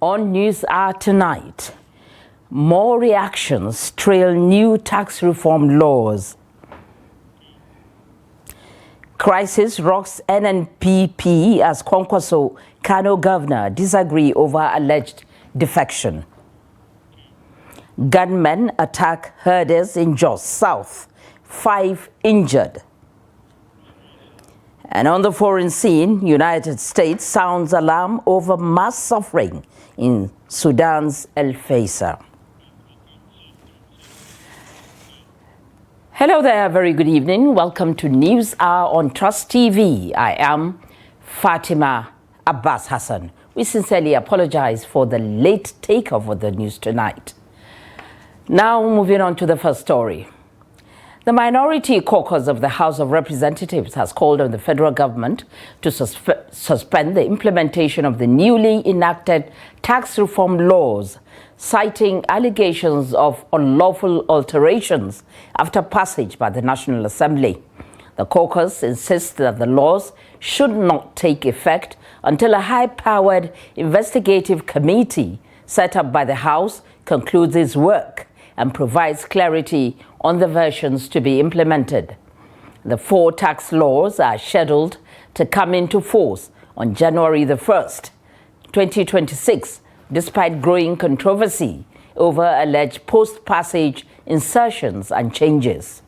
On News Hour tonight, more reactions trail new tax reform laws. Crisis rocks NNPP as Kwankwaso Kano governor disagree over alleged defection. Gunmen attack herders in Jos South, 5 injured. And on the foreign scene, United States sounds alarm over mass suffering in Sudan's El Faisal. Hello there, very good evening. Welcome to News Hour on Trust TV. I am Fatima Abbas Hassan. We sincerely apologize for the late takeoff of the news tonight. Now moving on to the first story. The Minority Caucus of the House of Representatives has called on the federal government to suspend the implementation of the newly enacted tax reform laws, citing allegations of unlawful alterations after passage by the National Assembly. The caucus insists that the laws should not take effect until a high-powered investigative committee set up by the House concludes its work and provides clarity on the versions to be implemented. The 4 tax laws are scheduled to come into force on January the 1st, 2026, despite growing controversy over alleged post-passage insertions and changes.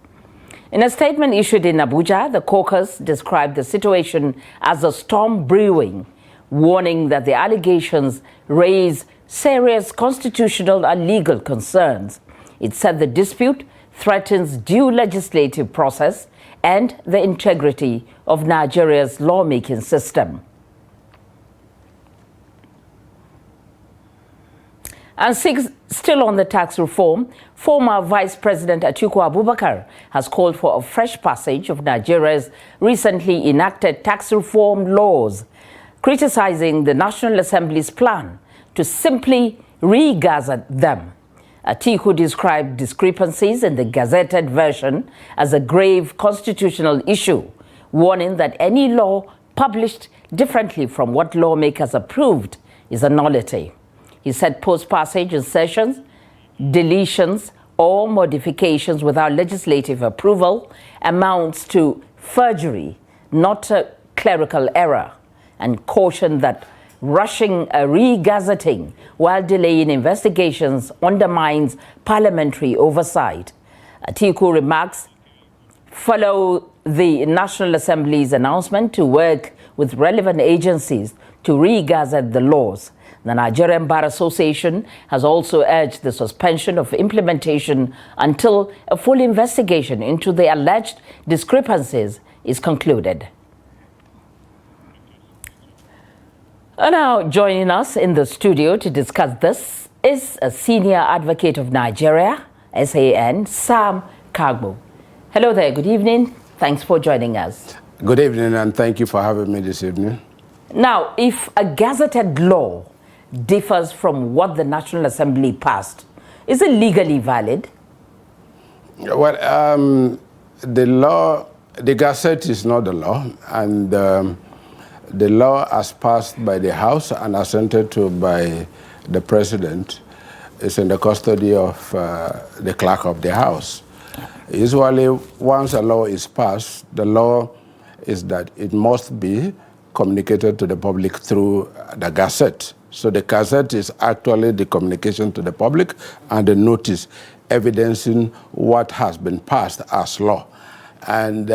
In a statement issued in Abuja, the caucus described the situation as a storm brewing, warning that the allegations raise serious constitutional and legal concerns. It said the dispute threatens due legislative process and the integrity of Nigeria's lawmaking system. And still on the tax reform, former Vice President Atiku Abubakar has called for a fresh passage of Nigeria's recently enacted tax reform laws, criticizing the National Assembly's plan to simply re-gazette them. Atiku described discrepancies in the gazetted version as a grave constitutional issue, warning that any law published differently from what lawmakers approved is a nullity. He said post-passage insertions, deletions, or modifications without legislative approval amounts to forgery, not a clerical error, and cautioned that rushing a re-gazetting while delaying investigations undermines parliamentary oversight. Atiku remarks follow the National Assembly's announcement to work with relevant agencies to re-gazette the laws. The Nigerian Bar Association has also urged the suspension of implementation until a full investigation into the alleged discrepancies is concluded. And now joining us in the studio to discuss this is a senior advocate of Nigeria, SAN, Sam Kagbo. Hello there, good evening. Thanks for joining us. Good evening, and thank you for having me this evening. Now, if a gazetted law differs from what the National Assembly passed, is it legally valid? Well, the Gazette is not the law, and the law as passed by the House and assented to by the President is in the custody of the Clerk of the House. Usually, once a law is passed, the law is that it must be communicated to the public through the Gazette. So the Gazette is actually the communication to the public and the notice evidencing what has been passed as law. And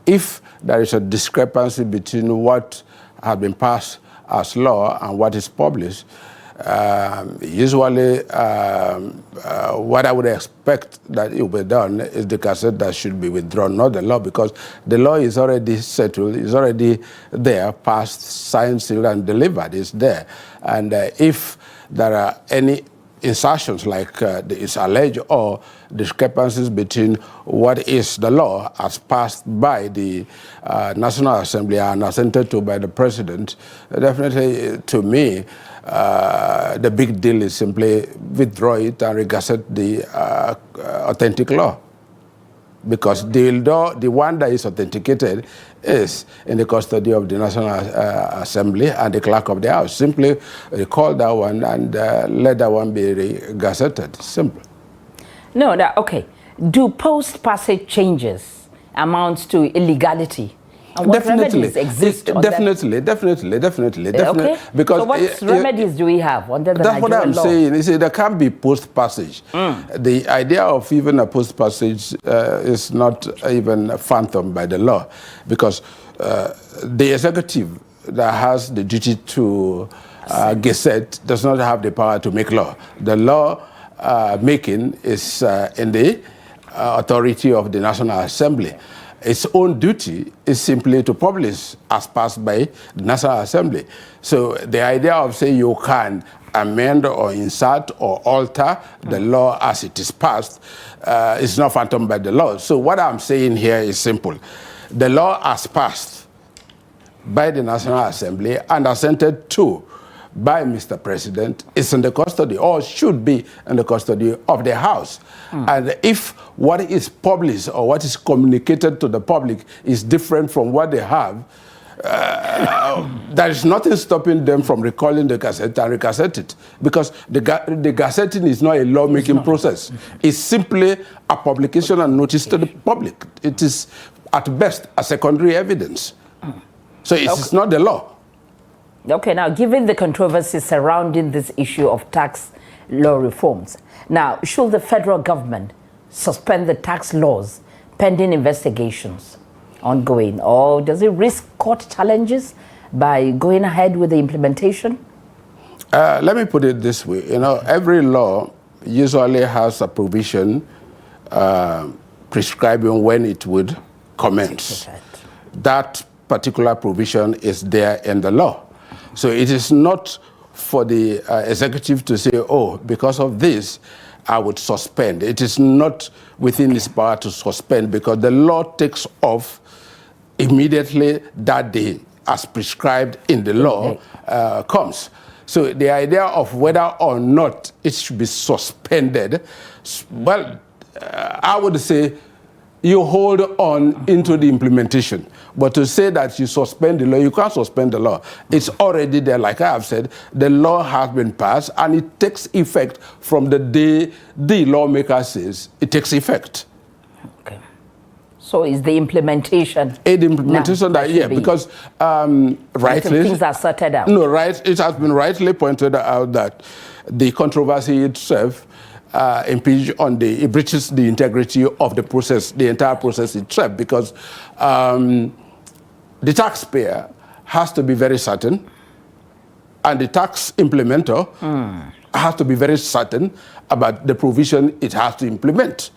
if there is a discrepancy between what has been passed as law and what is published, usually what I would expect that it will be done is the Gazette that should be withdrawn, not the law, because the law is already settled, is already there, passed, signed, sealed, and delivered. It's there. And if there are any insertions like is alleged or discrepancies between what is the law as passed by the National Assembly and assented to by the President, definitely to me the big deal is simply withdraw it and re-gazette the authentic law. because the one that is authenticated is in the custody of the National Assembly and the clerk of the House. Simply recall that one and let that one be gazetted. Simple. No, okay. Do post-passage changes amount to illegality? And what remedies exist? Definitely. Okay. Because so what remedies do we have under the That's Nigerian what I'm law? saying. You see, there can't be post-passage. The idea of even a post-passage is not even phantom by the law, because the executive that has the duty to gazette does not have the power to make law. The law making is in the authority of the National Assembly. Its own duty is simply to publish as passed by the National Assembly. So the idea of saying you can amend or insert or alter the law as it is passed is not phantom by the law. So what I'm saying here is simple. The law as passed by the National Assembly and assented to by Mr. President is in the custody, or should be in the custody of the House. And if what is published or what is communicated to the public is different from what they have, there is nothing stopping them from recalling the gazette and recassette it, because the gazetting is not a lawmaking process. It's simply a publication and notice to the public. It is at best a secondary evidence. So it's not the law. Okay, now, given the controversy surrounding this issue of tax law reforms, now, should the federal government suspend the tax laws pending investigations ongoing, or does it risk court challenges by going ahead with the implementation? Let me put it this way. You know, every law usually has a provision prescribing when it would commence. That particular provision is there in the law. So it is not for the executive to say, oh, because of this, I would suspend. It is not within its power to suspend, because the law takes off immediately that day, as prescribed in the law comes. So the idea of whether or not it should be suspended, well, I would say you hold on into the implementation. But to say that you suspend the law, you can't suspend the law. It's already there. Like I have said, the law has been passed, and it takes effect from the day the lawmaker says it takes effect. Okay. So is the implementation? The implementation because rightly things are sorted out. No, right. It has been rightly pointed out that the controversy itself it breaches the integrity of the process, the entire process itself, because the taxpayer has to be very certain, and the tax implementer has to be very certain about the provision it has to implement.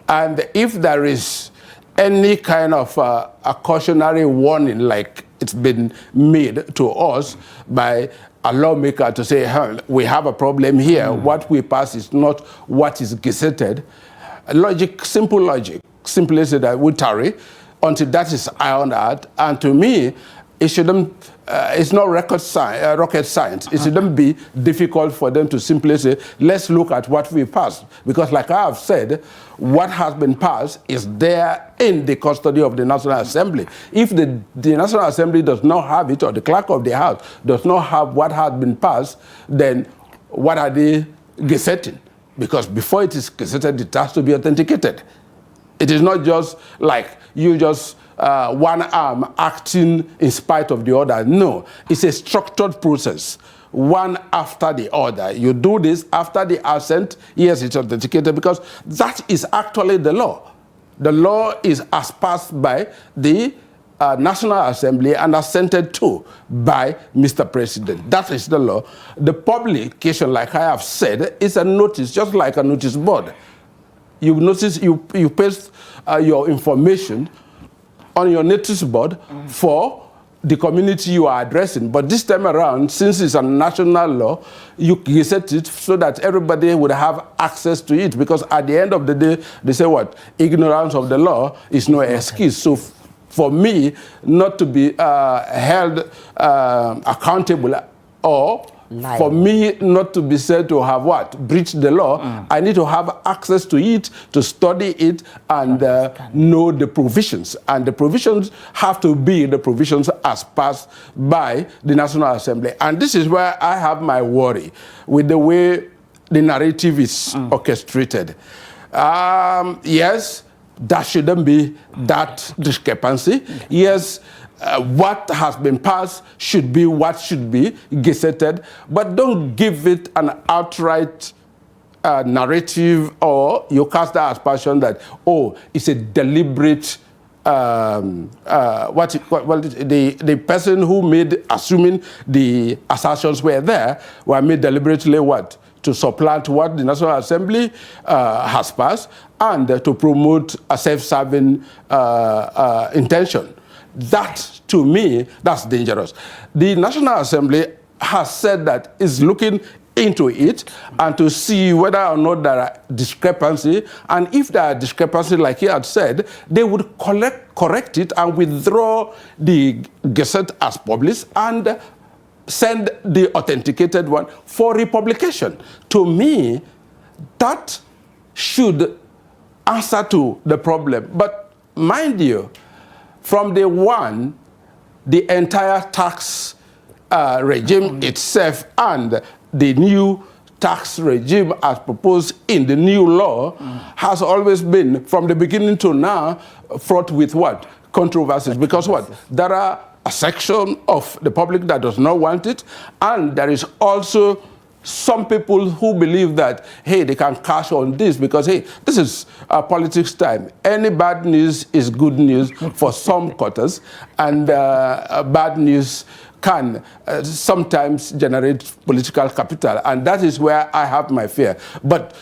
And if there is any kind of a cautionary warning, like it's been made to us by a lawmaker to say, hey, we have a problem here, what we pass is not what is gazetted. Simple logic, simply say that we tarry until that is ironed out. And to me, it shouldn't, it's not rocket science. It shouldn't be difficult for them to simply say, let's look at what we passed. Because like I have said, what has been passed is there in the custody of the National Assembly. If the National Assembly does not have it, or the clerk of the House does not have what has been passed, then what are they gazetting? Because before it is gazetted, it has to be authenticated. It is not just like you just one arm acting in spite of the other. No, it's a structured process, one after the other. You do this after the assent, yes, it's authenticated, because that is actually the law. The law is as passed by the National Assembly and assented to by Mr. President. That is the law. The publication, like I have said, is a notice, just like a notice board. You notice, you paste your information on your notice board for the community you are addressing. But this time around, since it's a national law, you gazette it so that everybody would have access to it. Because at the end of the day, they say what? Ignorance of the law is no excuse. So for me, not to be held accountable or for me not to be said to have what? Breached the law, I need to have access to it, to study it, and know the provisions. And the provisions have to be the provisions as passed by the National Assembly. And this is where I have my worry with the way the narrative is orchestrated. Yes, there shouldn't be that discrepancy. Yes, what has been passed should be what should be gazetted, but don't give it an outright narrative, or you cast that aspersion that, oh, it's a deliberate, the person who made, assuming the assertions were there, were made deliberately what? To supplant what the National Assembly has passed, and to promote a self-serving intention. That, to me, that's dangerous. The National Assembly has said that it's looking into it and to see whether or not there are discrepancy. And if there are discrepancy, like he had said, they would correct it and withdraw the Gazette as published and send the authenticated one for republication. To me, that should answer to the problem. But mind you, from day one, the entire tax regime itself and the new tax regime as proposed in the new law has always been, from the beginning to now, fraught with what? Controversies. Because what? There are a section of the public that does not want it, and there is also some people who believe that, hey, they can cash on this because, hey, this is politics time. Any bad news is good news for some quarters, and bad news can sometimes generate political capital, and that is where I have my fear. But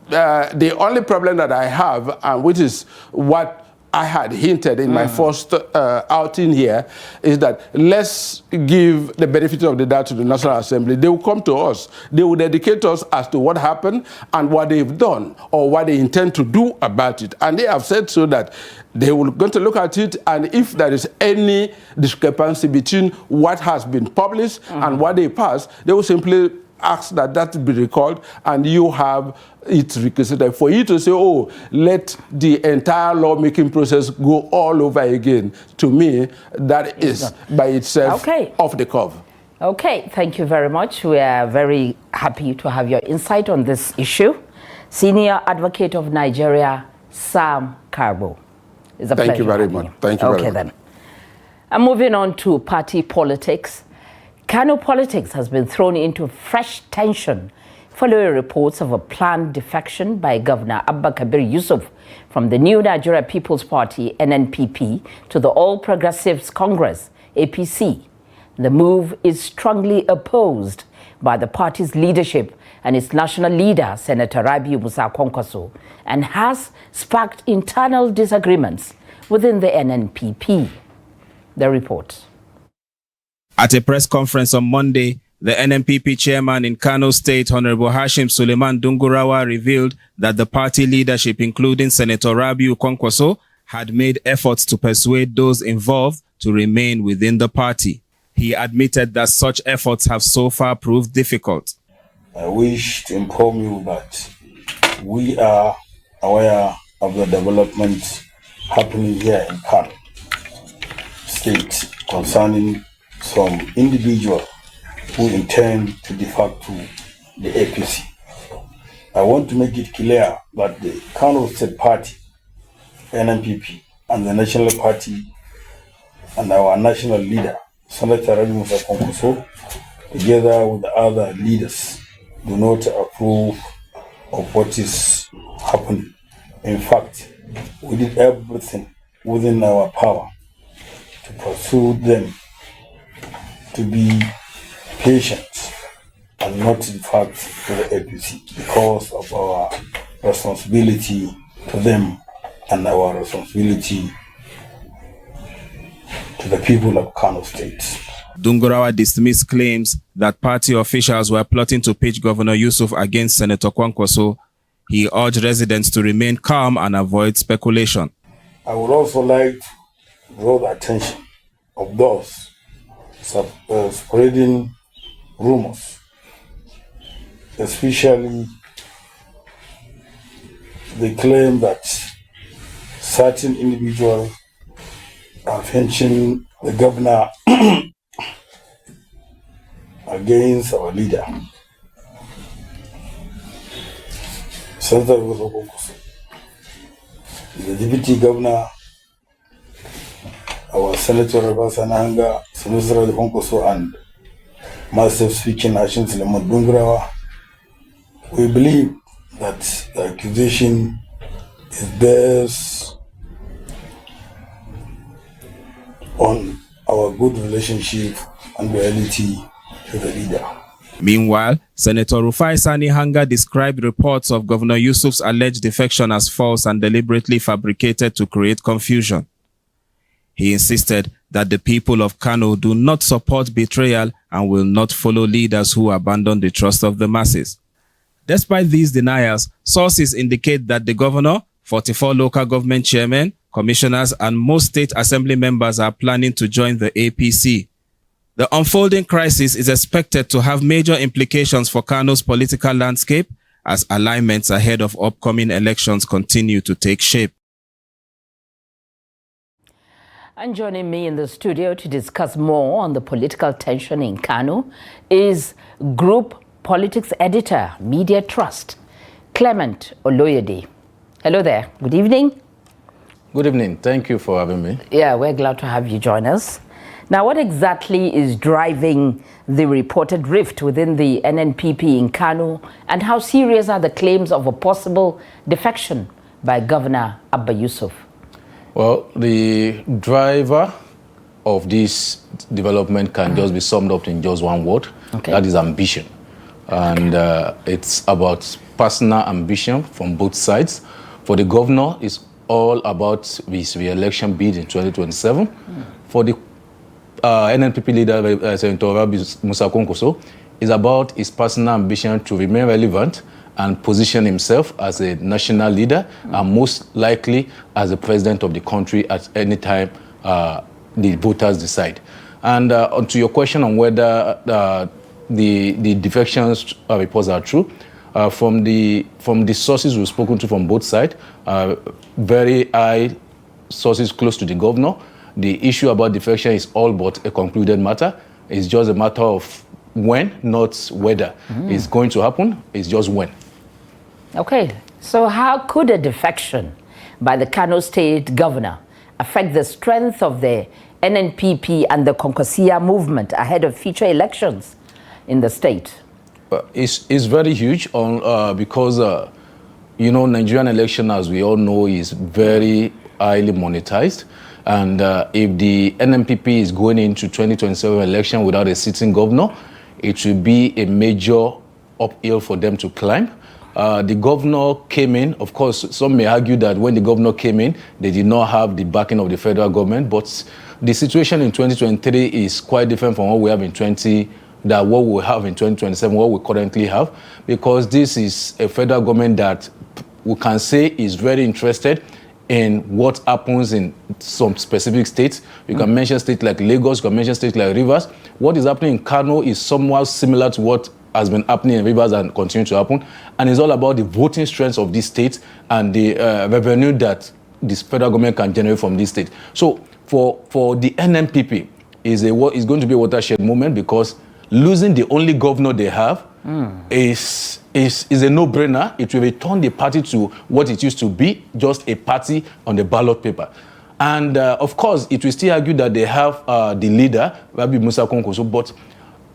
the only problem that I have, and which is what I had hinted in my first outing here, is that let's give the benefit of the doubt to the National Assembly. They will come to us. They will educate us as to what happened and what they've done or what they intend to do about it. And they have said so that they will going to look at it, and if there is any discrepancy between what has been published and what they passed, they will simply ask that that be recalled, and you have it requisited. For you to say, oh, let the entire lawmaking process go all over again, to me, that is by itself off the curve. Okay, thank you very much. We are very happy to have your insight on this issue. Senior Advocate of Nigeria, Sam Karbo. It's a pleasure. Thank you very much. Thank you very much. Okay, then. And moving on to party politics. Kano politics has been thrown into fresh tension following reports of a planned defection by Governor Abba Kabir Yusuf from the New Nigeria People's Party, NNPP, to the All Progressives Congress, APC. The move is strongly opposed by the party's leadership and its national leader, Senator Rabiu Musa Kwankwaso, and has sparked internal disagreements within the NNPP. The report. At a press conference on Monday, the NNPP chairman in Kano State, Honorable Hashim Suleiman Dungurawa, revealed that the party leadership, including Senator Rabiu Kwankwaso, had made efforts to persuade those involved to remain within the party. He admitted that such efforts have so far proved difficult. I wish to inform you that we are aware of the developments happening here in Kano State concerning some individuals who intend to defect to the APC. I want to make it clear that the Kano State Party, NNPP, and the National Party and our national leader, Senator Rabiu Musa Kwankwaso, together with the other leaders, do not approve of what is happening. In fact, we did everything within our power to pursue them to be patient and not in fact to the APC because of our responsibility to them and our responsibility to the people of Kano State. Dungurawa dismissed claims that party officials were plotting to pitch Governor Yusuf against Senator Kwankwaso. He urged residents to remain calm and avoid speculation. I would also like to draw the attention of those spreading rumors, especially the claim that certain individuals are fetching the governor against our leader. The deputy governor, our Senator Sananga, Senator Bonkoso, and Master Speaker Nation Suleiman Dungurawa, we believe that the accusation is based on our good relationship and loyalty to the leader. Meanwhile, Senator Rufai Sani Hanga described reports of Governor Yusuf's alleged defection as false and deliberately fabricated to create confusion. He insisted that the people of Kano do not support betrayal and will not follow leaders who abandon the trust of the masses. Despite these denials, sources indicate that the governor, 44 local government chairmen, commissioners, and most state assembly members are planning to join the APC. The unfolding crisis is expected to have major implications for Kano's political landscape as alignments ahead of upcoming elections continue to take shape. And joining me in the studio to discuss more on the political tension in Kano is Group Politics Editor, Media Trust, Clement Oloyede. Hello there. Good evening. Good evening. Thank you for having me. Yeah, we're glad to have you join us. Now, what exactly is driving the reported rift within the NNPP in Kano, and how serious are the claims of a possible defection by Governor Abba Yusuf? Well, the driver of this development can just be summed up in just one word. Okay. That is ambition. And it's about personal ambition from both sides. For the governor, it's all about his re-election bid in 2027. For the NNPP leader, Senator Musa Konkoso, is about his personal ambition to remain relevant and position himself as a national leader and most likely as the president of the country at any time the voters decide. And onto your question on whether the defections reports are true, from the sources we've spoken to from both sides, very high sources close to the governor, the issue about defection is all but a concluded matter. It's just a matter of when, not whether. It's going to happen. It's just when. Okay. So how could a defection by the Kano State governor affect the strength of the NNPP and the Konkosia movement ahead of future elections in the state? It's very huge because, you know, Nigerian election, as we all know, is very highly monetized. And if the NNPP is going into 2027 election without a sitting governor, it will be a major uphill for them to climb. The governor came in. Of course, some may argue that when the governor came in, they did not have the backing of the federal government. But the situation in 2023 is quite different from what we have in 2027, what we currently have, because this is a federal government that we can say is very interested in what happens in some specific states. You can mention states like Lagos, you can mention states like Rivers. What is happening in Kano is somewhat similar to what has been happening in Rivers and continue to happen. And it's all about the voting strength of these states and the revenue that this federal government can generate from these states. So for the NNPP, is going to be a watershed moment, because losing the only governor they have is a no-brainer. It will return the party to what it used to be, just a party on the ballot paper. And of course, it will still argue that they have the leader, Rabbi Musa Konkoso, but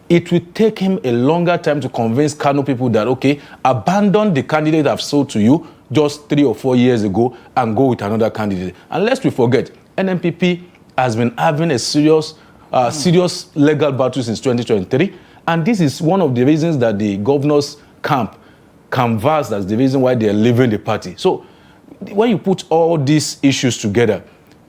it will take him a longer time to convince Kano people that, okay, abandon the candidate I've sold to you just 3 or 4 years ago and go with another candidate. And lest we forget, NNPP has been having a serious legal battle since 2023. And this is one of the reasons that the governor's camp canvassed as the reason why they are leaving the party. So when you put all these issues together,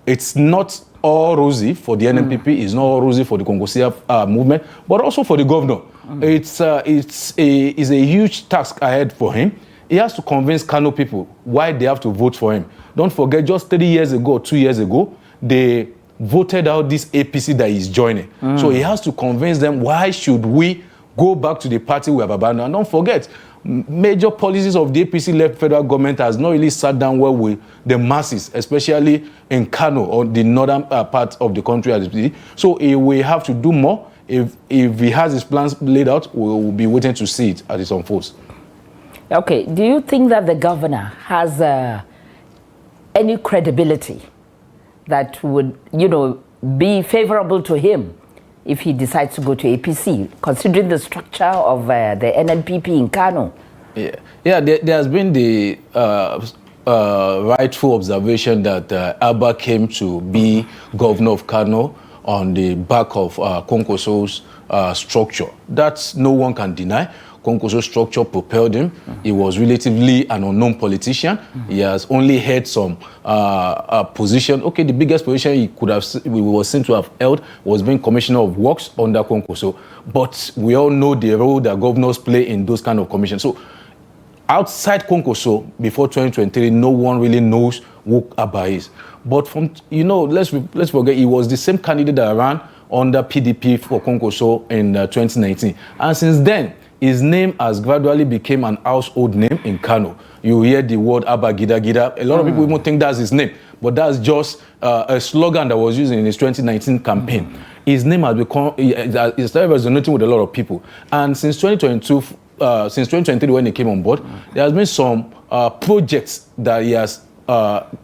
it's not all rosy for the NNPP, it's not all rosy for the Konkosia movement, but also for the governor. It's a huge task ahead for him. He has to convince Kano people why they have to vote for him. Don't forget, just 3 years ago, 2 years ago, they voted out this APC that he's joining. So he has to convince them, why should we go back to the party we have abandoned. And don't forget, major policies of the APC-led federal government has not really sat down well with the masses, especially in Kano or the northern part of the country. So he will have to do more. If he has his plans laid out, we will be waiting to see it as it unfolds. Okay, do you think that the governor has any credibility that would, be favorable to him if he decides to go to APC, considering the structure of the NNPP in Kano? Yeah, there has been the rightful observation that Abba came to be governor of Kano on the back of Konkoso's structure. That no one can deny. Konkoso's structure propelled him. He was relatively an unknown politician. He has only had some position. Okay, the biggest position he was seen to have held was being Commissioner of Works under Konkoso. But we all know the role that governors play in those kind of commissions. So outside Konkoso, before 2023, no one really knows who Abba is. But from, let's forget, he was the same candidate that ran under PDP for Konkoso in 2019. And since then, his name has gradually become an household name in Kano. You hear the word Abba Gida Gida. A lot of people even think that's his name, but that's just a slogan that was used in his 2019 campaign. His name has become, it started resonating with a lot of people. And since 2022, since 2023 when he came on board, there has been some projects that he has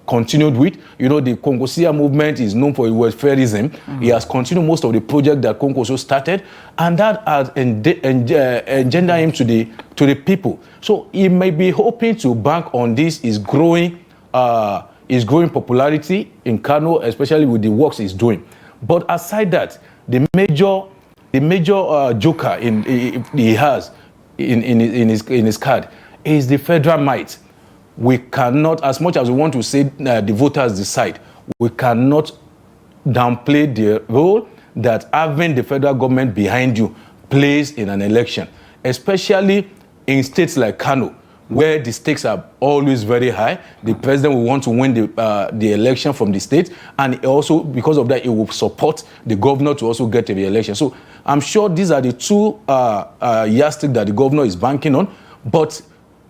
continued with. The Konkosia movement is known for welfareism. He has continued most of the projects that Konkoso started, and that has engendered him to the people. So he may be hoping to bank on this is growing popularity in Kano, especially with the works he's doing. But aside that, the major joker he has in his card is the federal might. We cannot, as much as we want to say the voters decide, we cannot downplay the role that having the federal government behind you plays in an election, especially in states like Kano, where the stakes are always very high. The president will want to win the election from the state, and also, because of that, he will support the governor to also get the election. So I'm sure these are the two yardsticks that the governor is banking on, but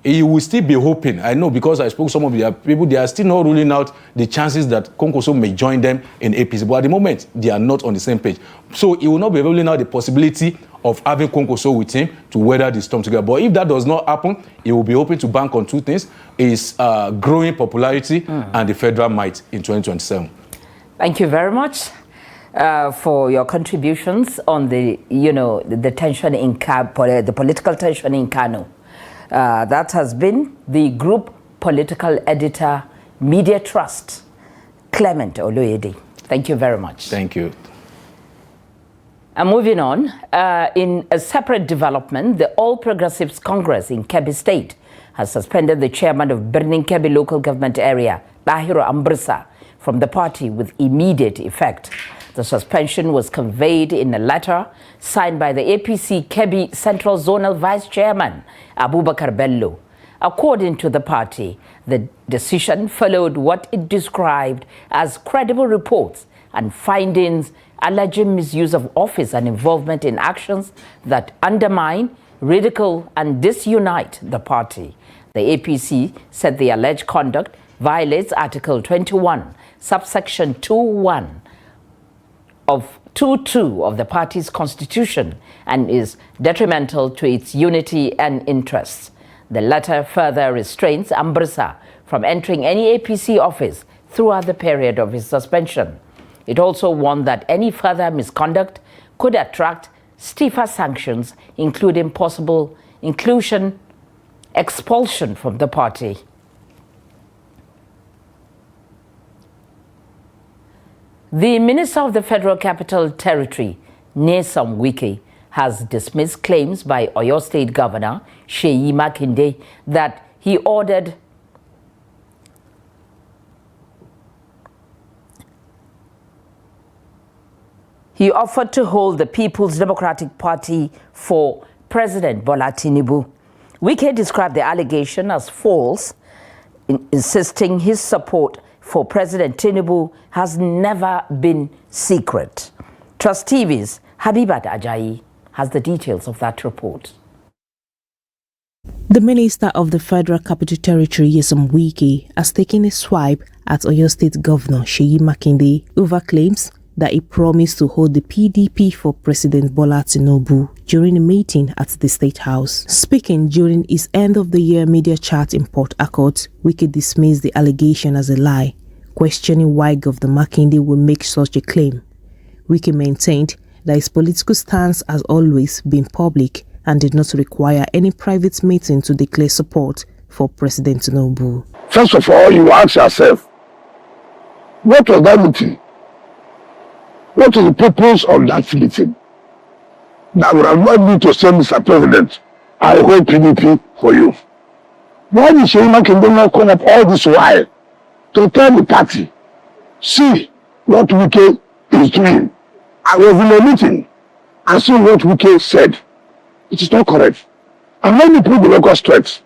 he will still be hoping. I know, because I spoke to some of the people, they are still not ruling out the chances that Konkoso may join them in APC. But at the moment, they are not on the same page. So he will not be ruling out the possibility of having Konkoso with him to weather the storm together. But if that does not happen, he will be hoping to bank on two things: his growing popularity and the federal might in 2027. Thank you very much for your contributions on the, the tension in the political tension in Kano. That has been the Group Political Editor, Media Trust, Clement Oloyede. Thank you very much. Thank you. And moving on, in a separate development, the All Progressives Congress in Kebbi State has suspended the chairman of Birnin Kebbi local government area, Lahiro Ambrisa, from the party with immediate effect. The suspension was conveyed in a letter signed by the APC Kebbi Central Zonal Vice Chairman, Abubakar Bello. According to the party, the decision followed what it described as credible reports and findings alleging misuse of office and involvement in actions that undermine, ridicule, and disunite the party. The APC said the alleged conduct violates Article 21, subsection 2(1) of 2(2) of the party's constitution and is detrimental to its unity and interests. The letter further restrains Ambrisa from entering any APC office throughout the period of his suspension. It also warned that any further misconduct could attract stiffer sanctions, including possible expulsion from the party. The Minister of the Federal Capital Territory, Nyesom Wike, has dismissed claims by Oyo State Governor Seyi Makinde that he offered to hold the People's Democratic Party for President Bola Tinubu. Wike described the allegation as false, insisting his support for President Tinubu has never been secret. Trust TV's Habibat Ajayi has the details of that report. The Minister of the Federal Capital Territory, Nyesom Wike, has taken a swipe at Oyo State Governor Seyi Makinde over claims that he promised to hold the PDP for President Bola Tinubu during a meeting at the State House. Speaking during his end-of-the-year media chat in Port Harcourt, Wike dismissed the allegation as a lie, questioning why Governor Makinde will make such a claim. Wike maintained that his political stance has always been public and did not require any private meeting to declare support for President Tinubu. First of all, you ask yourself, what was that meeting? What is the purpose of that meeting? That would have led me to say, Mr. President, I hold PDP for you. Why did Seyi Makinde not come up all this while to tell the party, see what Wike is doing? I was in a meeting and see what Wike said. It is not correct. And let me put the record straight.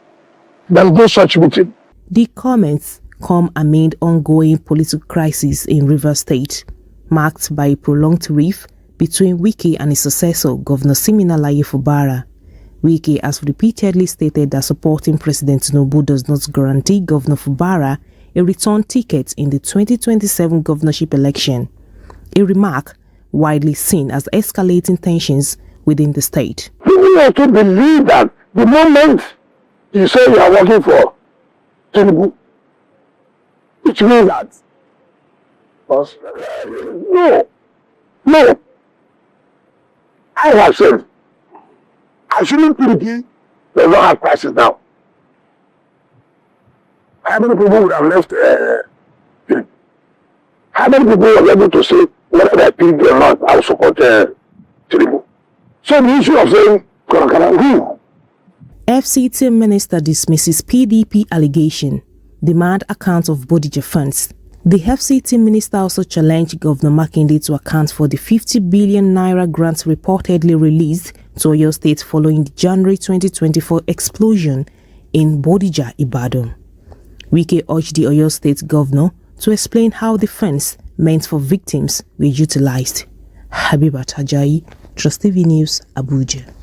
There is no such meeting. The comments come amid ongoing political crisis in Rivers State, marked by a prolonged rift between Wike and his successor, Governor Siminalayi Fubara. Wike has repeatedly stated that supporting President Tinubu does not guarantee Governor Fubara a return ticket in the 2027 governorship election, a remark widely seen as escalating tensions within the state. People have to believe that the moment you say you are working for Tinubu, it means that. No. I have said, assuming PDP does not have crisis now, how many people would have left PDP? How many people were able to say, whether PDP or not, I will support Tinubu? So the issue of saying, who? FCT Minister dismisses PDP allegation, demand account of Bodija funds. The FCT Minister also challenged Governor Makinde to account for the 50 billion naira grants reportedly released to Oyo State following the January 2024 explosion in Bodija, Ibadan. Wike urged the Oyo State Governor to explain how the funds meant for victims were utilized. Habibat Ajayi, Trust TV News, Abuja.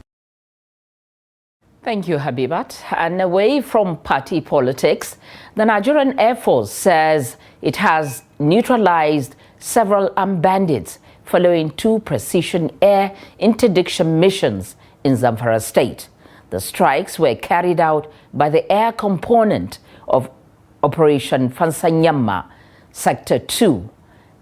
Thank you, Habibat. And away from party politics, the Nigerian Air Force says it has neutralized several armed bandits following 2 precision air interdiction missions in Zamfara state. The strikes were carried out by the air component of Operation Fansanyama, Sector 2,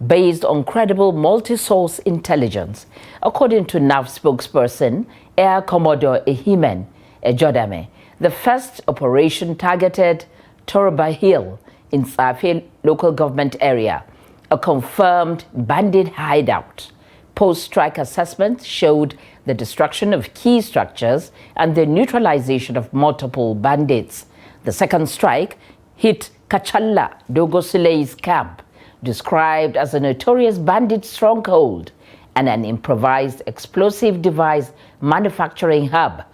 based on credible multi-source intelligence. According to NAF spokesperson Air Commodore Ehimen Ejodame, the first operation targeted Toruba Hill in Safi local government area, a confirmed bandit hideout. Post-strike assessment showed the destruction of key structures and the neutralization of multiple bandits. The second strike hit Kachalla Dogosilai's camp, described as a notorious bandit stronghold and an improvised explosive device manufacturing hub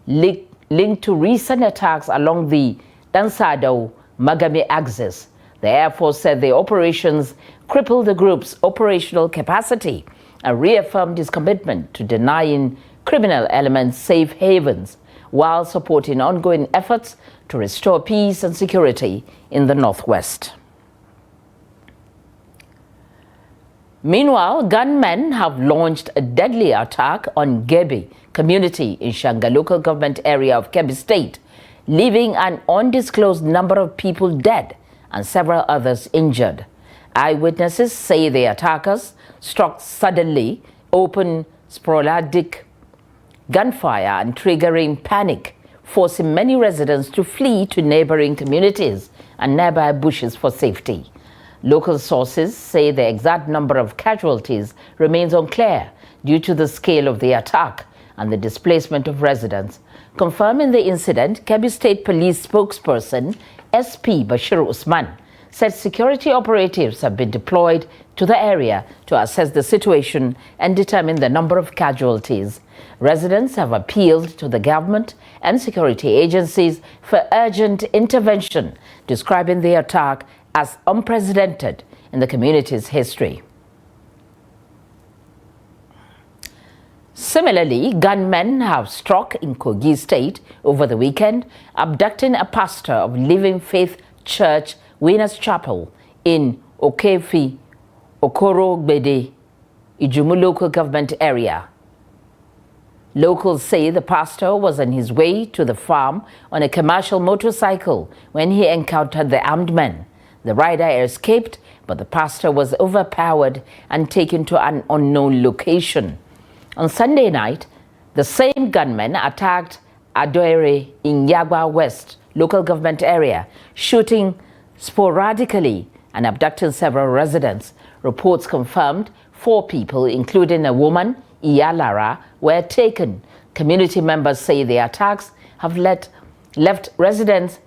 linked to recent attacks along the Dansado-Magame axis. The Air Force said the operations crippled the group's operational capacity and reaffirmed its commitment to denying criminal elements safe havens while supporting ongoing efforts to restore peace and security in the Northwest. Meanwhile, gunmen have launched a deadly attack on Gebe community in Shanga local government area of Kebbi State, leaving an undisclosed number of people dead and several others injured. Eyewitnesses say the attackers struck suddenly, opened sporadic gunfire and triggering panic, forcing many residents to flee to neighboring communities and nearby bushes for safety. Local sources say the exact number of casualties remains unclear due to the scale of the attack and the displacement of residents. Confirming the incident, Kebbi State Police spokesperson SP Bashir Usman said security operatives have been deployed to the area to assess the situation and determine the number of casualties. Residents have appealed to the government and security agencies for urgent intervention, describing the attack as unprecedented in the community's history. Similarly, gunmen have struck in Kogi State over the weekend, abducting a pastor of Living Faith Church Winners Chapel in Okefi, Okorogbede, Ijumu local government area. Locals say the pastor was on his way to the farm on a commercial motorcycle when he encountered the armed men. The rider escaped, but the pastor was overpowered and taken to an unknown location. On Sunday night, the same gunmen attacked Adoere in Yagba West local government area, shooting sporadically and abducting several residents. Reports confirmed 4 people, including a woman, Iyalara, were taken. Community members say the attacks have left residents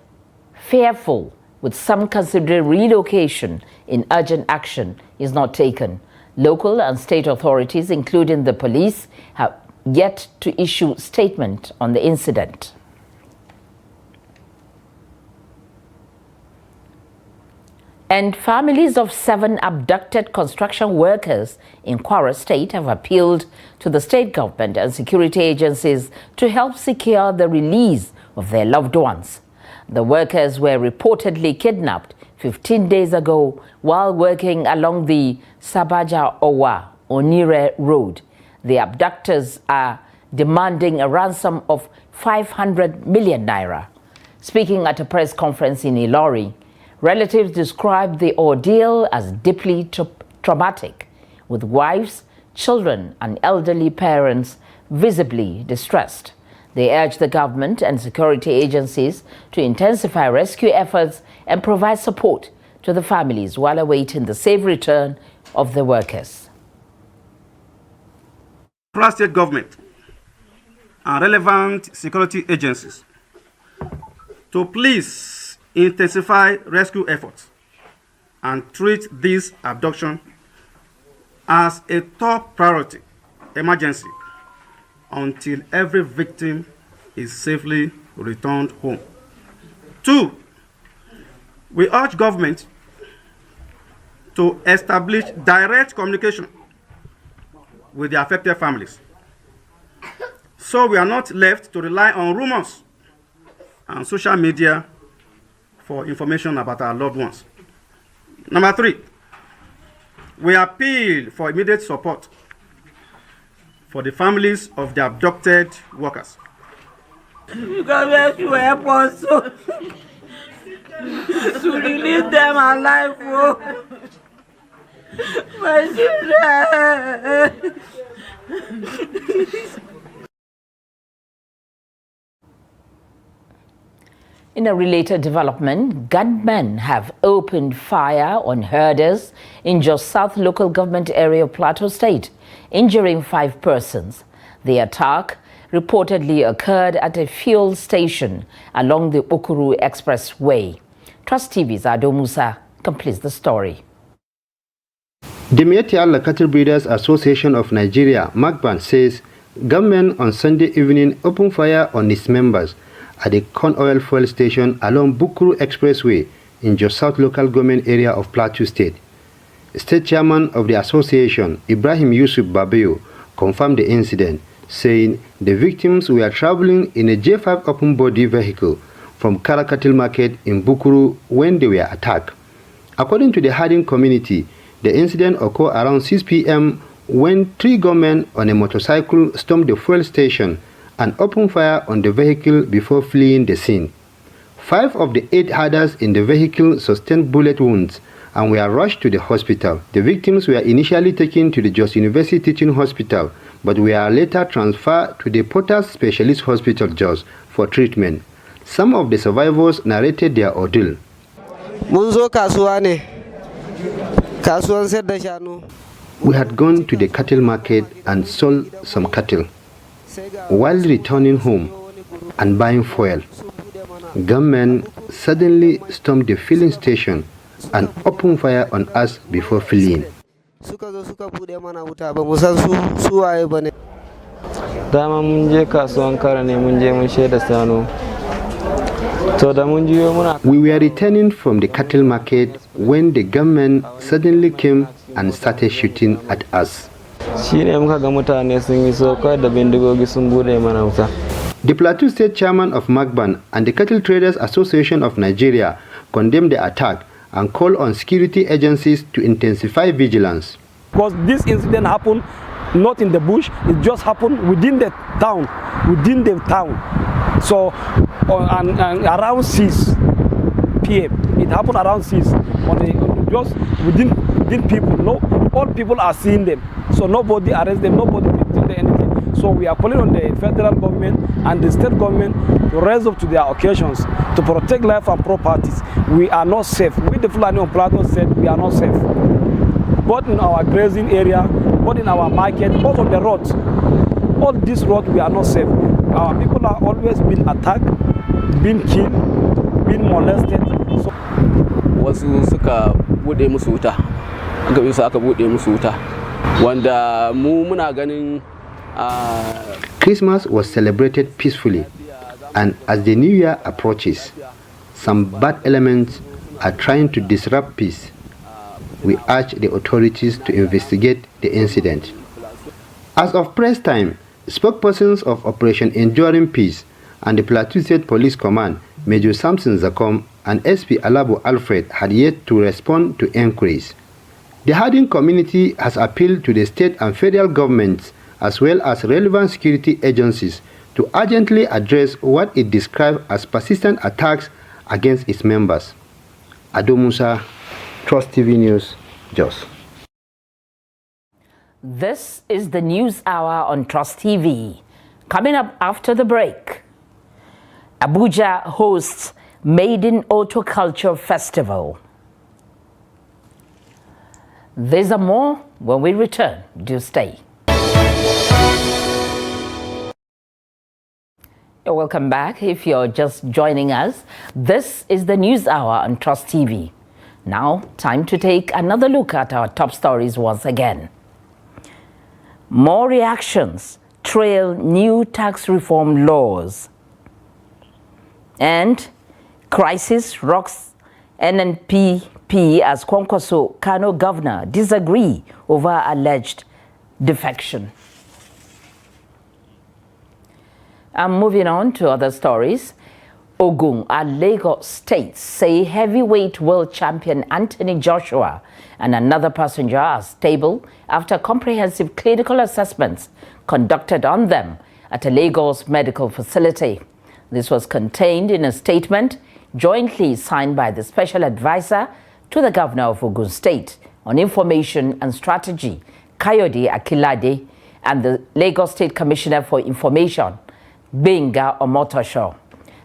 fearful, with some considering relocation in urgent action is not taken. Local and state authorities, including the police, have yet to issue statement on the incident. And families of 7 abducted construction workers in Kwara State have appealed to the state government and security agencies to help secure the release of their loved ones. The workers were reportedly kidnapped 15 days ago while working along the Sabaja-Owa Onire Road. The abductors are demanding a ransom of 500 million naira. Speaking at a press conference in Ilori, relatives described the ordeal as deeply traumatic, with wives, children, and elderly parents visibly distressed. They urged the government and security agencies to intensify rescue efforts and provide support to the families while awaiting the safe return of the workers. Kwara State government and relevant security agencies to please intensify rescue efforts and treat this abduction as a top priority emergency until every victim is safely returned home. 2, we urge government to establish direct communication with the affected families, so we are not left to rely on rumors and social media for information about our loved ones. Number 3, we appeal for immediate support for the families of the abducted workers. Because you help us to release them alive. My children. In a related development, gunmen have opened fire on herders in Jos South local government area of Plateau State, injuring 5 persons. The attack reportedly occurred at a fuel station along the Okuru Expressway. Trust TV's Ado Musa completes the story. The Miyetti Allah Cattle Breeders Association of Nigeria, MACBAN, says gunmen on Sunday evening opened fire on its members at the corn oil fuel station along Bukuru Expressway in Jos South local government area of Plateau State. State chairman of the association, Ibrahim Yusuf Babayo, confirmed the incident, saying the victims were traveling in a J5 open body vehicle from Kara Cattle Market in Bukuru when they were attacked. According to the herding community, the incident occurred around 6 p.m. when 3 gunmen on a motorcycle stormed the fuel station and opened fire on the vehicle before fleeing the scene. 5 of the 8 herders in the vehicle sustained bullet wounds and were rushed to the hospital. The victims were initially taken to the Jos University Teaching Hospital, but were later transferred to the Potters Specialist Hospital, Jos, for treatment. Some of the survivors narrated their ordeal. We had gone to the cattle market and sold some cattle. While returning home and buying fuel, gunmen suddenly stormed the filling station and opened fire on us before fleeing. We were returning from the cattle market when the gunmen suddenly came and started shooting at us. The Plateau State Chairman of Magban and the Cattle Traders Association of Nigeria condemned the attack and called on security agencies to intensify vigilance. Because this incident happened not in the bush, it just happened within the town, So, and around 6 p.m. It happened around 6, just within people. No, all people are seeing them. So nobody arrests them, nobody did anything. So we are calling on the federal government and the state government to rise up to their occasions to protect life and properties. We are not safe. With the Fulani on Plateau said we are not safe. Both in our grazing area, both in our market, both on the roads. All these roads we are not safe. Our people are always being attacked, being killed, being molested. So wasu suka bude musu wuta. Aka bisa aka bude musu wuta. Wanda mu muna ganin Christmas was celebrated peacefully, and as the new year approaches, some bad elements are trying to disrupt peace. We urge the authorities to investigate the incident. As of press time, spokespersons of Operation Enduring Peace and the Plateau State Police Command, Major Samson Zakom and SP Alabo Alfred, had yet to respond to inquiries. The herding community has appealed to the state and federal governments as well as relevant security agencies to urgently address what it described as persistent attacks against its members. Ado Musa, Trust TV News, Jos. This is the News Hour on Trust TV. Coming up after the break, Abuja hosts Maiden Auto Culture Festival. There's more when we return. Do stay. Welcome back. If you're just joining us, this is the News Hour on Trust TV. Now, time to take another look at our top stories once again. More reactions trail new tax reform laws. And crisis rocks NNPP as Kwankwaso Kano governor disagree over alleged defection. And moving on to other stories. Ogun and Lagos states say heavyweight world champion Anthony Joshua and another passenger are stable after comprehensive clinical assessments conducted on them at a Lagos medical facility. This was contained in a statement jointly signed by the special advisor to the governor of Ogun State on information and strategy, Kayode Akilade, and the Lagos State Commissioner for Information, Benga Omotosho.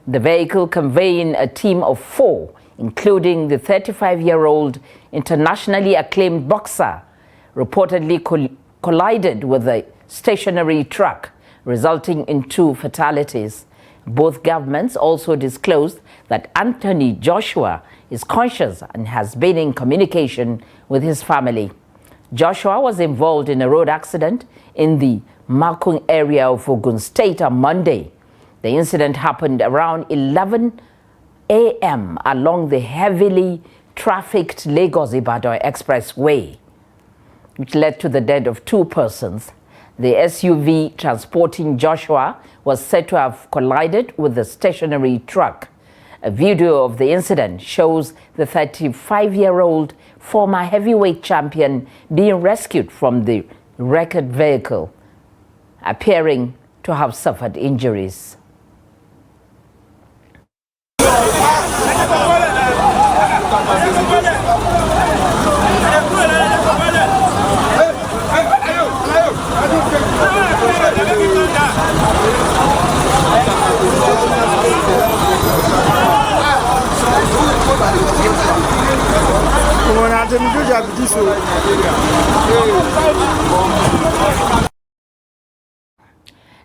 The vehicle conveying a team of 4, including the 35-year-old internationally acclaimed boxer, reportedly collided with a stationary truck, resulting in 2 fatalities. Both governments also disclosed that Anthony Joshua is conscious and has been in communication with his family. Joshua was involved in a road accident in the Makung area of Ogun State on Monday. The incident happened around 11 a.m. along the heavily trafficked Lagos-Ibadan Expressway, which led to the death of 2 persons. The SUV transporting Joshua was said to have collided with the stationary truck. A video of the incident shows the 35-year-old former heavyweight champion being rescued from the wrecked vehicle, appearing to have suffered injuries.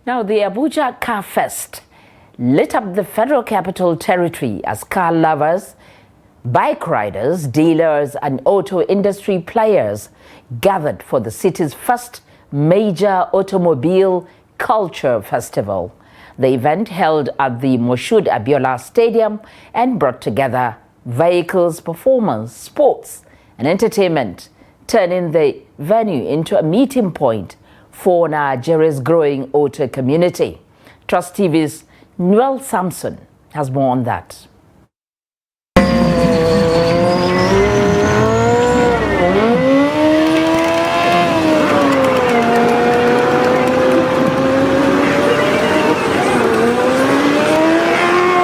Now, the Abuja Car Fest lit up the Federal Capital Territory as car lovers, bike riders, dealers, and auto industry players gathered for the city's first major automobile culture festival. The event held at the Moshood Abiola Stadium and brought together vehicles, performance, sports, and entertainment turning the venue into a meeting point for Nigeria's growing auto community. Trust TV's Noel Samson has more on that.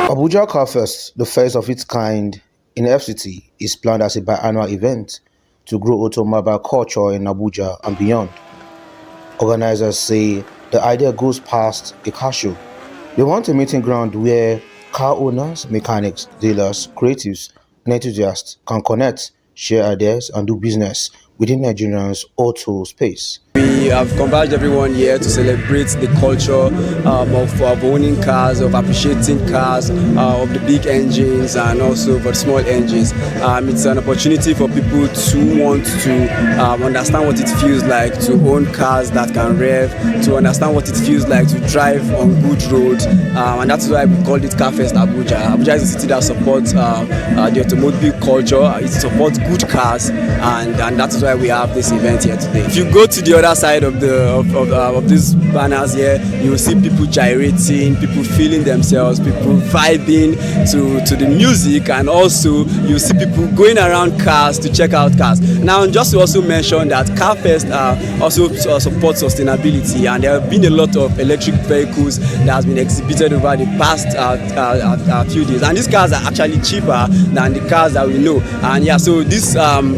Abuja Car Fest, the first of its kind in FCT, is planned as a biannual event to grow automobile culture in Abuja and beyond. Organizers say the idea goes past a car show. They want a meeting ground where car owners, mechanics, dealers, creatives, and enthusiasts can connect, share ideas, and do business within Nigerians' auto space. We have converged everyone here to celebrate the culture of owning cars, of appreciating cars, of the big engines and also for the small engines. It's an opportunity for people to want to understand what it feels like to own cars that can rev, to understand what it feels like to drive on good roads, and that's why we call it Car Fest Abuja. Abuja is a city that supports the automobile culture. It supports good cars, and that is why we have this event here today. If you go to the other side of these banners here, you will see people gyrating, people feeling themselves, people vibing to the music, and also you see people going around cars to check out cars. Now, just to also mention that Car Fest also supports sustainability, and there have been a lot of electric vehicles that has been exhibited over the past few days, and these cars are actually cheaper than the cars that we know. And yeah, so this some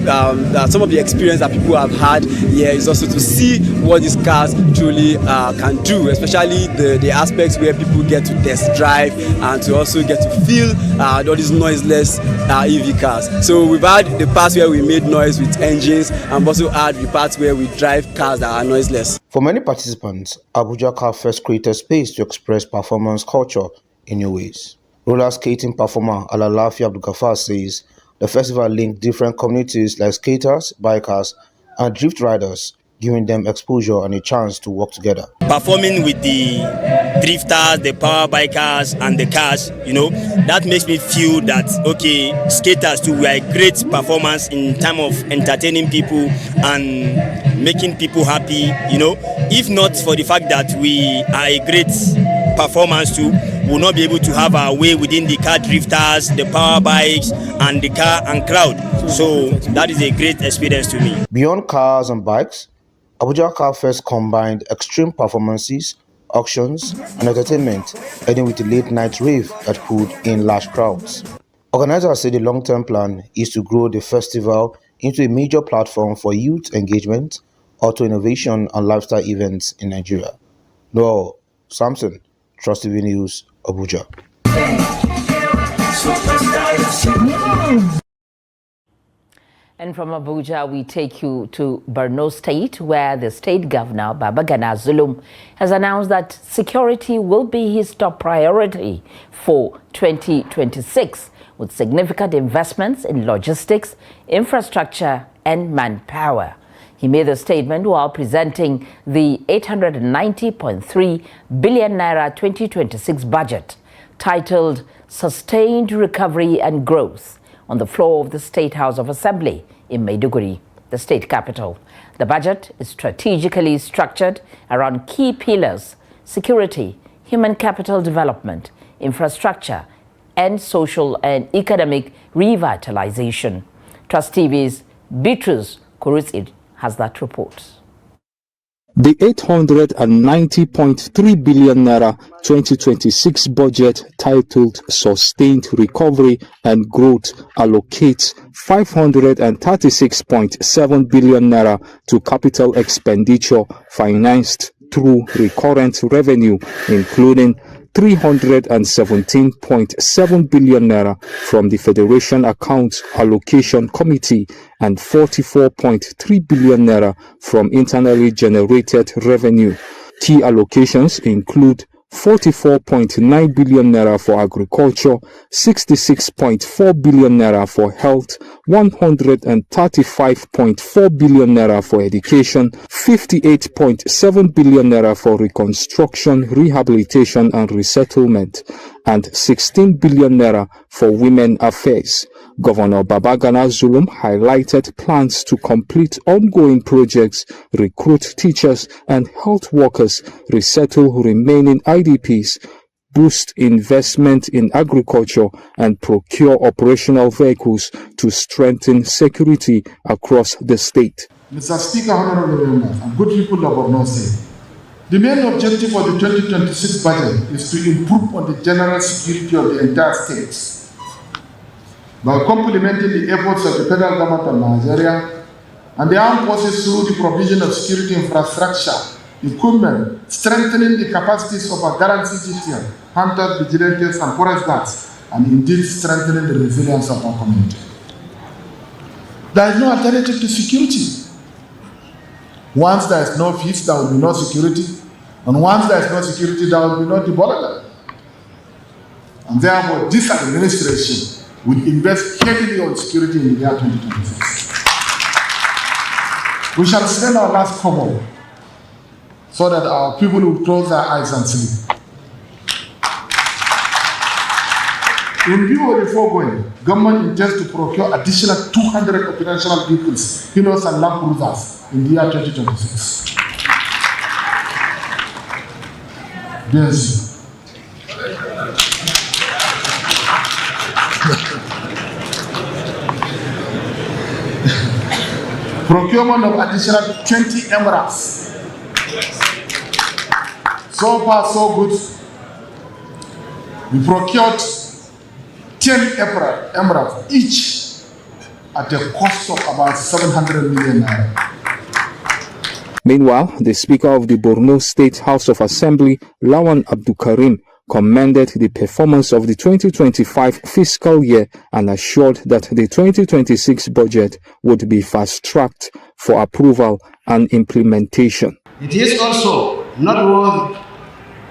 of the experience that people have had here is also to see what these cars truly can do, especially the aspects where people get to test drive and to also get to feel all these noiseless EV cars. So we've had the parts where we made noise with engines, and also had the parts where we drive cars that are noiseless. For many participants, Abuja Car Fest created space to express performance culture in new ways. Roller skating performer Alalafi Abdulgafar says the festival linked different communities like skaters, bikers, and drift riders, giving them exposure and a chance to work together. Performing with the drifters, the power bikers, and the cars, that makes me feel that, okay, skaters too, we are a great performance in terms of entertaining people and making people happy, If not for the fact that we are a great performance too, we will not be able to have our way within the car drifters, the power bikes, and the car and crowd. So that is a great experience to me. Beyond cars and bikes, Abuja Car Fest combined extreme performances, auctions, and entertainment, ending with a late-night rave that pulled in large crowds. Organizers say the long-term plan is to grow the festival into a major platform for youth engagement, auto innovation, and lifestyle events in Nigeria. Noel Samson, Trust TV News, Abuja. And from Abuja, we take you to Borno State, where the state governor, Babagana Zulum, has announced that security will be his top priority for 2026, with significant investments in logistics, infrastructure, and manpower. He made the statement while presenting the 890.3 billion naira 2026 budget, titled Sustained Recovery and Growth, on the floor of the State House of Assembly in Maiduguri, the state capital. The budget is strategically structured around key pillars: security, human capital development, infrastructure, and social and economic revitalization. Trust TV's Beatrice Kurutsid has that report. The 890.3 billion naira 2026 budget, titled Sustained Recovery and Growth, allocates 536.7 billion naira to capital expenditure financed through recurrent revenue, including 317.7 billion naira from the Federation Accounts Allocation Committee and 44.3 billion naira from internally generated revenue. Key allocations include 44.9 billion naira for agriculture, 66.4 billion naira for health, 135.4 billion naira for education, 58.7 billion naira for reconstruction, rehabilitation and resettlement, and 16 billion naira for women affairs. Governor Babagana Zulum highlighted plans to complete ongoing projects, recruit teachers and health workers, resettle remaining IDPs, boost investment in agriculture and procure operational vehicles to strengthen security across the state. Mr. Speaker, honorable members, and good people of Borno State, the main objective of the 2026 budget is to improve on the general security of the entire state by complementing the efforts of the federal government of Nigeria and the armed forces through the provision of security infrastructure, equipment, strengthening the capacities of our guarantee citizens, hunters, vigilantes, and forest guards, and indeed strengthening the resilience of our community. There is no alternative to security. Once there is no peace, there will be no security. And once there is no security, there will be no development. And therefore, this administration will invest heavily on security in the year 2026. We shall spend our last kobo so that our people will close their eyes and sleep. In view of the foregoing, government intends to procure additional 200 operational vehicles, Kinos and Land Cruisers, in the year 2026. Yes. Procurement of additional 20 MRAs. So far, so good. We procured 10 MRAs each at a cost of about 700 million naira. Meanwhile, the Speaker of the Borno State House of Assembly, Lawan Abdulkarim, commended the performance of the 2025 fiscal year and assured that the 2026 budget would be fast-tracked for approval and implementation. It is also noteworthy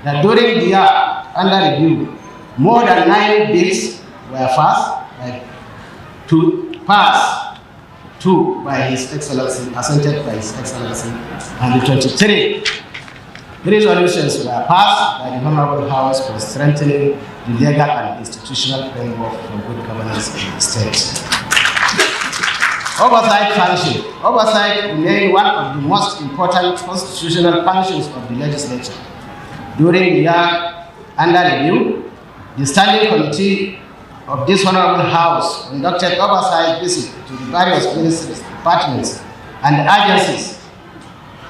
that during the year under review, more than 9 bills were passed by His Excellency, assented by His Excellency, and the 23 resolutions were passed by the Honorable House for strengthening the legal and institutional framework for good governance in the state. Oversight remains one of the most important constitutional functions of the legislature. During the year under review, the Standing Committee of this Honorable House conducted oversight visits to the various ministries, departments, and agencies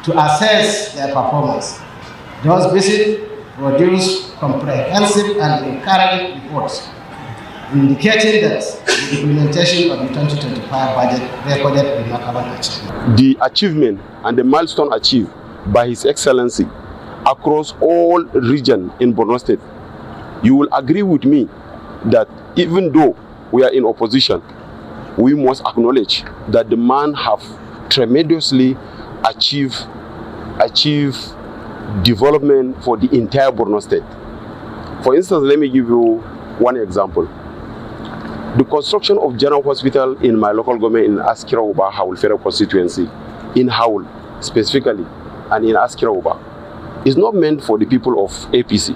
to assess their performance. Those visits produced comprehensive and encouraging reports indicating that the implementation of the 2025 budget recorded remarkable achievement. The achievement and the milestone achieved by His Excellency across all regions in Borno State, you will agree with me that even though we are in opposition, we must acknowledge that the man have tremendously achieved development for the entire Borno State. For instance, let me give you one example. The construction of General Hospital in my local government in Askira Uba, Howell Federal Constituency, in Howell specifically, and in Askira Uba, is not meant for the people of APC.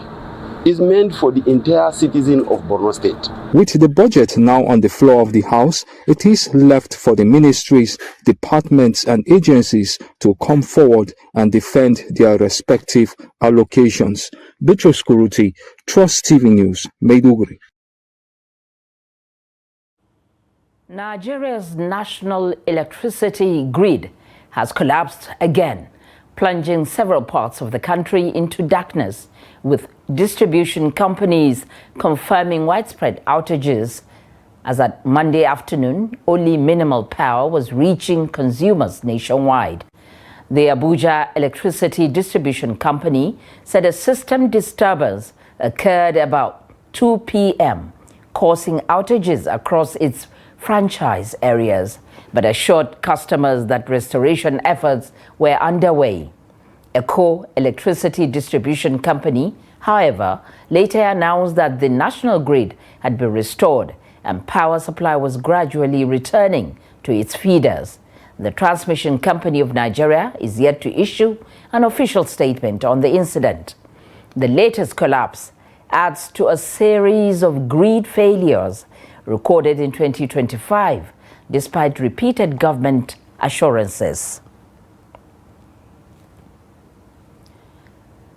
It's meant for the entire citizen of Borno State. With the budget now on the floor of the House, it is left for the ministries, departments and agencies to come forward and defend their respective allocations. Bitrus Kuruti, Trust TV News, Maiduguri. Nigeria's national electricity grid has collapsed again, plunging several parts of the country into darkness, with distribution companies confirming widespread outages, as at Monday afternoon, only minimal power was reaching consumers nationwide. The Abuja Electricity Distribution Company said a system disturbance occurred about 2 p.m., causing outages across its franchise areas, but assured customers that restoration efforts were underway. Eco Electricity Distribution Company, however, later announced that the national grid had been restored and power supply was gradually returning to its feeders. The Transmission Company of Nigeria is yet to issue an official statement on the incident. The latest collapse adds to a series of grid failures recorded in 2025, despite repeated government assurances.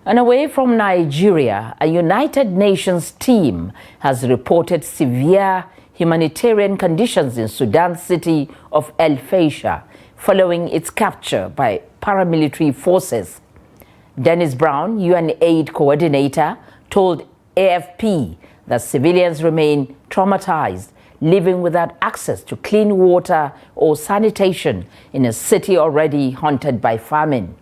And away from Nigeria, a United Nations team has reported severe humanitarian conditions in Sudan's city of El Fasher following its capture by paramilitary forces. Dennis Brown, UN aid coordinator, told AFP that civilians remain traumatized, living without access to clean water or sanitation in a city already haunted by famine.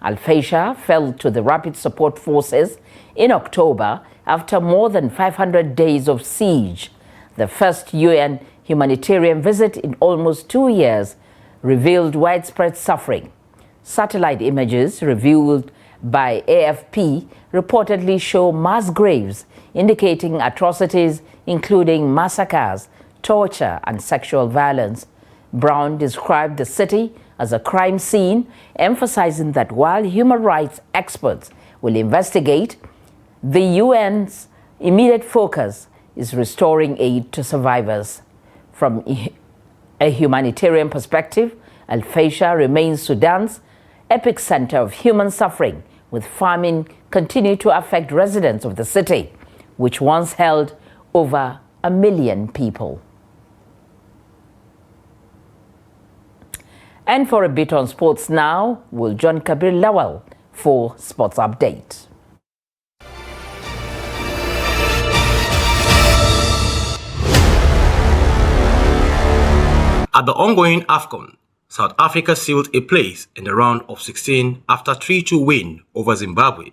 Al Fasher fell to the Rapid Support Forces in October after more than 500 days of siege. The first UN humanitarian visit in almost 2 years revealed widespread suffering. Satellite images revealed by AFP reportedly show mass graves indicating atrocities including massacres, torture, and sexual violence. Brown described the city as a crime scene, emphasizing that while human rights experts will investigate, the UN's immediate focus is restoring aid to survivors. From a humanitarian perspective, Al Fasher remains Sudan's epicenter of human suffering, with famine continuing to affect residents of the city, which once held over 1 million people. And for a bit on sports now, we'll join Kabir Lawal for Sports Update. At the ongoing AFCON, South Africa sealed a place in the round of 16 after 3-2 win over Zimbabwe.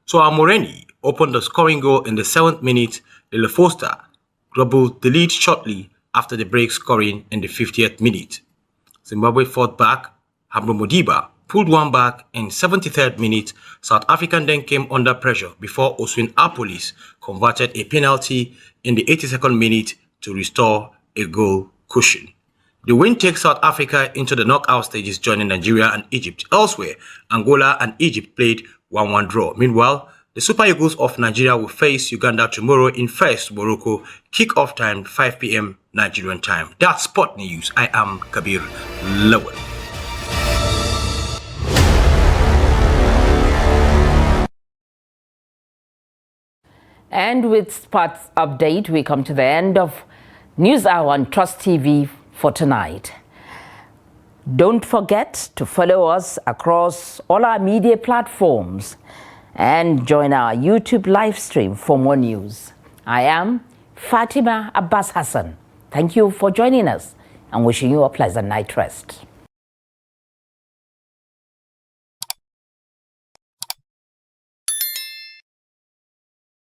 So Moreni opened the scoring goal in the 7th minute. Lille Foster doubled the lead shortly after the break, scoring in the 50th minute. Zimbabwe fought back. Hambro Modiba pulled one back in 73rd minute. South African then came under pressure before Oswin Apolis converted a penalty in the 82nd minute to restore a goal cushion. The win takes South Africa into the knockout stages, joining Nigeria and Egypt. Elsewhere, Angola and Egypt played 1-1 draw. Meanwhile, the Super Eagles of Nigeria will face Uganda tomorrow in first Morocco. Kick-off time 5 p.m. Nigerian time. That's Sport News. I am Kabir Lawal. And with Sports Update, we come to the end of News Hour on Trust TV for tonight. Don't forget to follow us across all our media platforms and join our YouTube live stream for more news. I am Fatima Abbas Hassan. Thank you for joining us and wishing you a pleasant night rest.